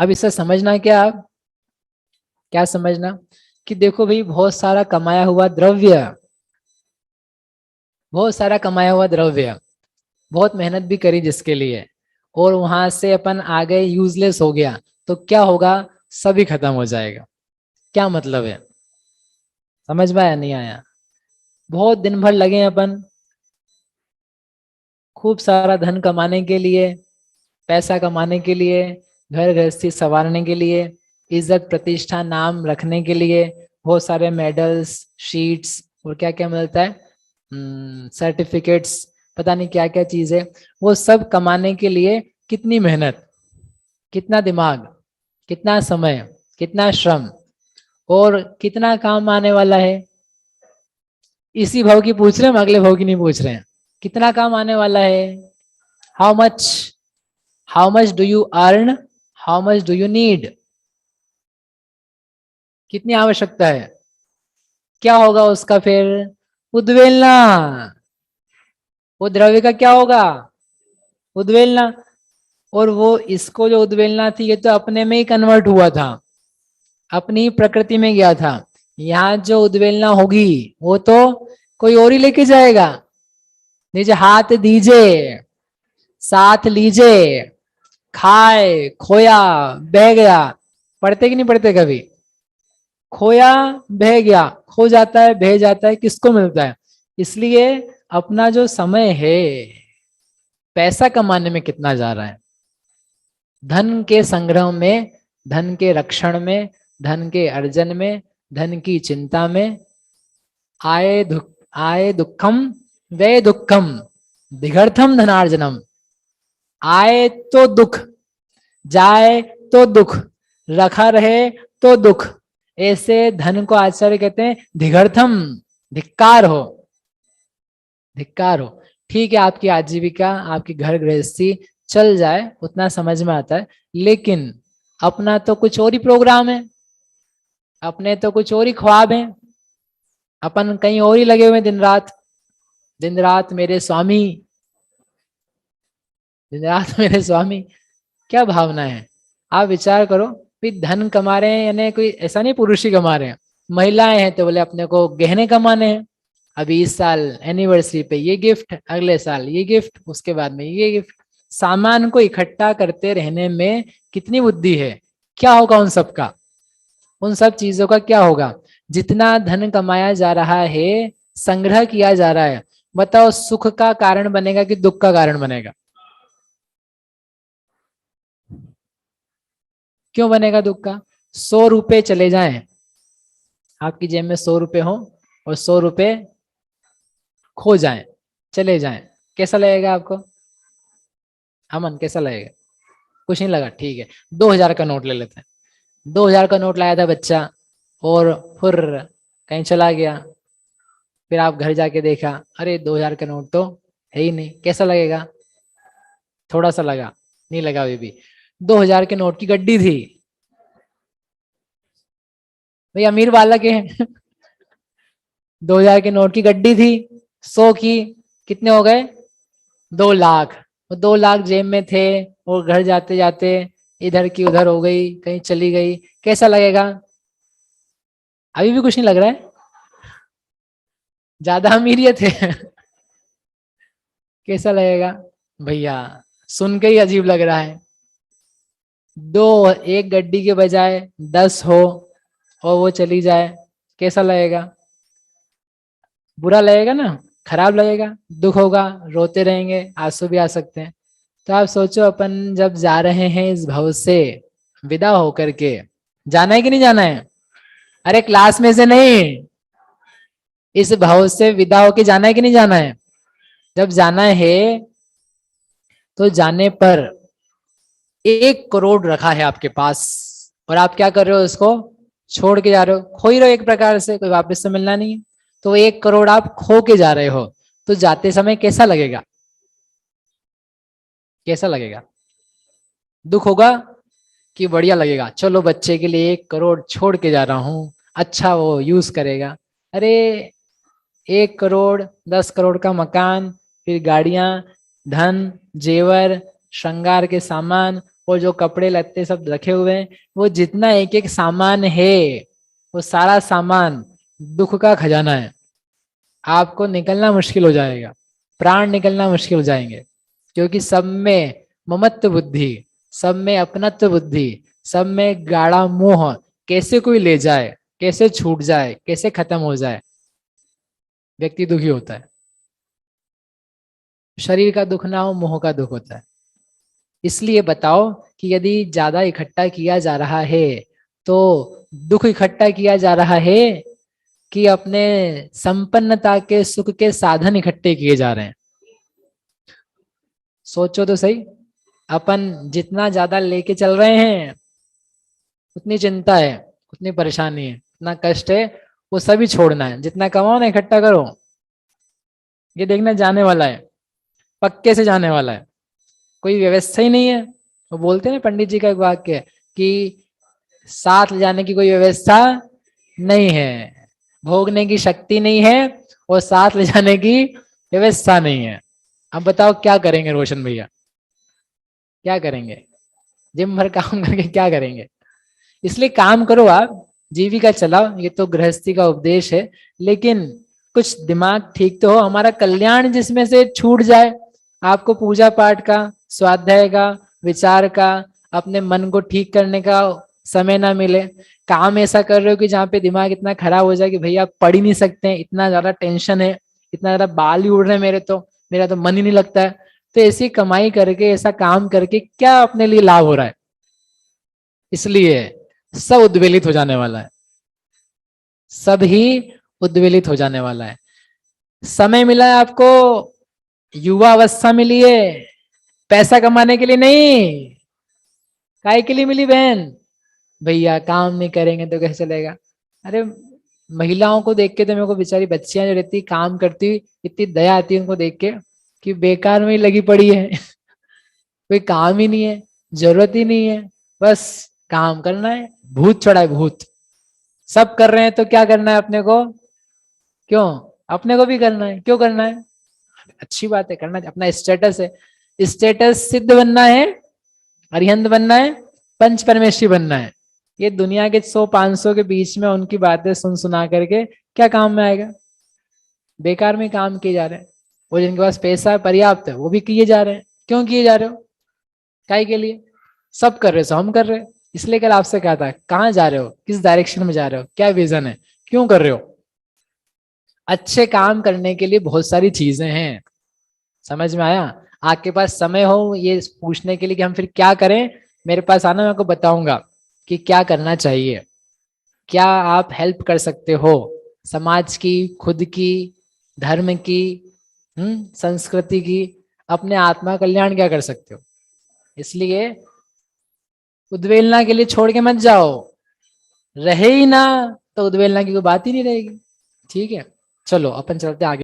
अब इससे समझना क्या, आप क्या समझना कि देखो भाई, बहुत सारा कमाया हुआ द्रव्य, बहुत सारा कमाया हुआ द्रव्य, बहुत मेहनत भी करी जिसके लिए, और वहां से अपन आ गए, यूजलेस हो गया, तो क्या होगा? सभी खत्म हो जाएगा। क्या मतलब है? समझ में आया नहीं आया? बहुत दिन भर लगे अपन खूब सारा धन कमाने के लिए, पैसा कमाने के लिए, घर गृहस्थी संवारने के लिए, इज्जत प्रतिष्ठा नाम रखने के लिए, बहुत सारे मेडल्स, शीट्स और क्या क्या मिलता है, सर्टिफिकेट्स, पता नहीं क्या क्या चीज है, वो सब कमाने के लिए कितनी मेहनत, कितना दिमाग, कितना समय, कितना श्रम, और कितना काम आने वाला है। इसी भाव की पूछ रहे हैं हम, अगले भाव की नहीं पूछ रहे हैं। कितना काम आने वाला है? How much, how much do you earn, how much do you need, कितनी आवश्यकता है, क्या होगा उसका फिर? उद्वेलना। वो द्रव्य का क्या होगा? उद्वेलना। और वो इसको जो उद्वेलना थी, ये तो अपने में ही कन्वर्ट हुआ था, अपनी ही प्रकृति में गया था। यहाँ जो उद्वेलना होगी वो तो कोई और ही लेके जाएगा। नीचे हाथ दीजिए, साथ लीजिए, खाए खोया बह गया, पढ़ते कि नहीं पढ़ते कभी? खोया बह गया, खो जाता है, बह जाता है, किसको मिलता है? इसलिए अपना जो समय है, पैसा कमाने में कितना जा रहा है, धन के संग्रह में, धन के रक्षण में, धन के अर्जन में, धन की चिंता में। आए दुखम वे दुखम दिघर्थम धनार्जनम। आए तो दुख, जाए तो दुख, रखा रहे तो दुख, ऐसे धन को आचार्य कहते हैं धिगर्थम, धिक्कार हो, धिक्कार हो। ठीक है, आपकी आजीविका, आपकी घर गृहस्थी चल जाए उतना समझ में आता है, लेकिन अपना तो कुछ और ही प्रोग्राम है, अपने तो कुछ और ही ख्वाब हैं, अपन कहीं और ही लगे हुए हैं दिन रात। दिन रात मेरे स्वामी, दिन रात मेरे स्वामी, क्या भावना है? आप विचार करो, भी धन कमा रहे हैं यानी कोई ऐसा नहीं पुरुष ही कमा रहे हैं, महिलाएं हैं तो बोले अपने को गहने कमाने हैं, अभी इस साल एनिवर्सरी पे ये गिफ्ट, अगले साल ये गिफ्ट, उसके बाद में ये गिफ्ट। सामान को इकट्ठा करते रहने में कितनी बुद्धि है, क्या होगा उन सब का, उन सब चीजों का क्या होगा? जितना धन कमाया जा रहा है, संग्रह किया जा रहा है, बताओ सुख का कारण बनेगा कि दुख का कारण बनेगा? क्यों बनेगा दुख का? 100 रुपए चले जाएं, आपकी जेब में 100 रुपए हो और 100 रुपए खो जाएं, चले जाएं, कैसा लगेगा आपको? अमन कैसा लगेगा? कुछ नहीं लगा, ठीक है। 2000 का नोट ले लेते हैं। 2000 का नोट लाया था बच्चा, और फिर कहीं चला गया, फिर आप घर जाके देखा, अरे 2000 का नोट तो है ही नहीं, कैसा लगेगा? थोड़ा सा लगा, नहीं लगा अभी भी। 2000 के नोट की गड्डी थी, भाई अमीर वाला के हैं। 2000 के नोट की गड्डी थी, 100 की, कितने हो गए? 2 लाख। वो 2 लाख जेब में थे, और घर जाते जाते इधर की उधर हो गई, कहीं चली गई, कैसा लगेगा? अभी भी कुछ नहीं लग रहा है? ज्यादा अमीरियत है। कैसा लगेगा भैया? सुन के ही अजीब लग रहा है। दो, एक गड्डी के बजाय 10 हो और वो चली जाए, कैसा लगेगा? बुरा लगेगा ना, खराब लगेगा, दुख होगा, रोते रहेंगे, आंसू भी आ सकते हैं। तो आप सोचो, अपन जब जा रहे हैं इस भव से विदा होकर के, जाना है कि नहीं जाना है? अरे क्लास में से नहीं, इस भव से विदा होके जाना है कि नहीं जाना है? जब जाना है तो जाने पर 1 करोड़ रखा है आपके पास, और आप क्या कर रहे हो? उसको छोड़ के जा रहे हो, खो ही रहे हो एक प्रकार से, कोई वापस से मिलना नहीं है। तो 1 करोड़ आप खो के जा रहे हो, तो जाते समय कैसा लगेगा? कैसा लगेगा? दुख होगा कि बढ़िया लगेगा? चलो बच्चे के लिए 1 करोड़ छोड़ के जा रहा हूँ, अच्छा वो यूज करेगा। अरे 1 करोड़, 10 करोड़ का मकान, फिर गाड़ियां, धन, जेवर, श्रृंगार के सामान, और जो कपड़े लत्ते सब रखे हुए हैं, वो जितना एक एक सामान है, वो सारा सामान दुख का खजाना है। आपको निकलना मुश्किल हो जाएगा, प्राण निकलना मुश्किल हो जाएंगे, क्योंकि सब में ममत्व बुद्धि, सब में अपनत्व बुद्धि, सब में गाढ़ा मोह, कैसे कोई ले जाए, कैसे छूट जाए, कैसे खत्म हो जाए, व्यक्ति दुखी होता है। शरीर का दुख ना हो, मोह का दुख होता है। इसलिए बताओ कि यदि ज्यादा इकट्ठा किया जा रहा है तो दुख इकट्ठा किया जा रहा है कि अपने संपन्नता के सुख के साधन इकट्ठे किए जा रहे हैं? सोचो तो सही। अपन जितना ज्यादा लेके चल रहे हैं, उतनी चिंता है, उतनी परेशानी है, उतना कष्ट है, वो सभी छोड़ना है। जितना कमाओ ना, इकट्ठा करो, ये देखना जाने वाला है, पक्के से जाने वाला है, कोई व्यवस्था ही नहीं है। वो बोलते हैं ना, पंडित जी का एक वाक्य है कि साथ ले जाने की कोई व्यवस्था नहीं है, भोगने की शक्ति नहीं है, और साथ ले जाने की व्यवस्था नहीं है। अब बताओ क्या करेंगे रोशन भैया, क्या करेंगे? जिम भर काम करके क्या करेंगे? इसलिए काम करो आप, जीविका चलाओ, ये तो गृहस्थी का उपदेश है, लेकिन कुछ दिमाग ठीक तो हो, हमारा कल्याण जिसमें से छूट जाए। आपको पूजा पाठ का, स्वाध्याय का, विचार का, अपने मन को ठीक करने का समय ना मिले। काम ऐसा कर रहे हो कि जहाँ पे दिमाग इतना खराब हो जाए कि भैया आप पढ़ ही नहीं सकते हैं, इतना ज्यादा टेंशन है, इतना ज्यादा बाल ही उड़ रहे हैं मेरे, तो मेरा तो मन ही नहीं लगता है। तो ऐसी कमाई करके, ऐसा काम करके क्या अपने लिए लाभ हो रहा है? इसलिए सब उद्वेलित हो जाने वाला है, सब ही उद्वेलित हो जाने वाला है। समय मिला है आपको, युवा अवस्था मिली है, पैसा कमाने के लिए नहीं। काय के लिए मिली बहन? भैया काम नहीं करेंगे तो कैसे चलेगा? अरे महिलाओं को देख के तो मेरे को, बेचारी बच्चियां जो रहती काम करती, इतनी दया आती है उनको देख के कि बेकार में ही लगी पड़ी है कोई काम ही नहीं है, जरूरत ही नहीं है, बस काम करना है, भूत चढ़ा है भूत। सब कर रहे हैं तो क्या करना है अपने को? क्यों? अपने को भी करना है, क्यों करना है? अच्छी बात है, करना, अपना स्टेटस है, स्टेटस सिद्ध बनना है, अरिहंत बनना है, पंच परमेश्वरी बनना है। ये दुनिया के 100-500 के बीच में उनकी बातें सुन सुना करके क्या काम में आएगा? बेकार में काम किए जा रहे हैं। वो जिनके पास पैसा पर्याप्त है वो भी किए जा रहे हैं। क्यों किए जा रहे हो? काय के लिए? सब कर रहे, सो हम कर रहे हैं। इसलिए कल आपसे कहा था, कहाँ जा रहे हो, किस डायरेक्शन में जा रहे हो, क्या विजन है, क्यों कर रहे हो? अच्छे काम करने के लिए बहुत सारी चीजें हैं, समझ में आया? आपके पास समय हो ये पूछने के लिए कि हम फिर क्या करें, मेरे पास आना, मैं आपको बताऊंगा कि क्या करना चाहिए, क्या आप हेल्प कर सकते हो समाज की, खुद की, धर्म की, संस्कृति की, अपने आत्मा कल्याण क्या कर सकते हो। इसलिए उद्वेलना के लिए छोड़ के मत जाओ, रहे ही ना तो उद्वेलना की कोई बात ही नहीं रहेगी। ठीक है, चलो अपन चलते आगे।